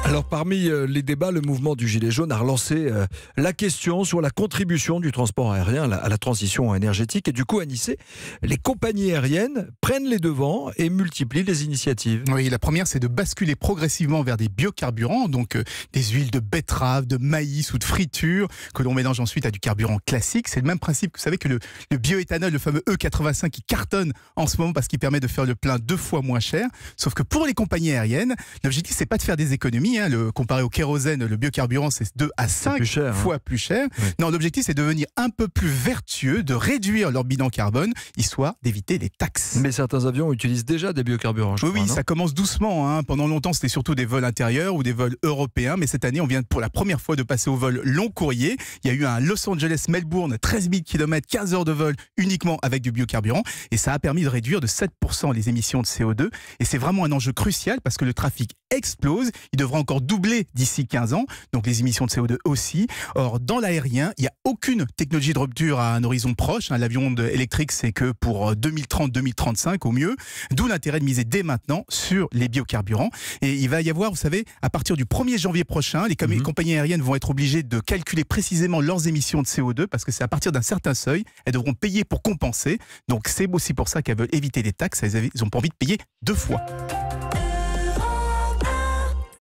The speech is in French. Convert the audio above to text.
Alors parmi les débats, le mouvement du Gilet jaune a relancé la question sur la contribution du transport aérien à la transition énergétique. Et du coup, à Nice, les compagnies aériennes prennent les devants et multiplient les initiatives. Oui, la première, c'est de basculer progressivement vers des biocarburants, donc des huiles de betterave, de maïs ou de friture, que l'on mélange ensuite à du carburant classique. C'est le même principe, vous savez, que le bioéthanol, le fameux E85, qui cartonne en ce moment parce qu'il permet de faire le plein 2 fois moins cher. Sauf que pour les compagnies aériennes, l'objectif, c'est pas de faire des économies. Comparé au kérosène, le biocarburant, c'est 2 à 5 fois plus cher. Oui. Non, l'objectif, c'est de devenir un peu plus vertueux, de réduire leur bilan carbone, histoire d'éviter les taxes. Mais certains avions utilisent déjà des biocarburants, je crois, Oui, non ? ça commence doucement. Pendant longtemps, c'était surtout des vols intérieurs ou des vols européens. Mais cette année, on vient pour la première fois de passer au vol long courrier. Il y a eu un Los Angeles-Melbourne, 13 000 km, 15 heures de vol uniquement avec du biocarburant. Et ça a permis de réduire de 7% les émissions de CO2. Et c'est vraiment un enjeu crucial parce que le trafic explose. Il devra encore doubler d'ici 15 ans. Donc les émissions de CO2 aussi. Or, dans l'aérien, il n'y a aucune technologie de rupture à un horizon proche. L'avion électrique, c'est que pour 2030-2035 au mieux. D'où l'intérêt de miser dès maintenant sur les biocarburants. Et il va y avoir, vous savez, à partir du 1er janvier prochain, les compagnies aériennes vont être obligées de calculer précisément leurs émissions de CO2 parce que c'est à partir d'un certain seuil, elles devront payer pour compenser. Donc c'est aussi pour ça qu'elles veulent éviter les taxes. Elles n'ont pas envie de payer 2 fois.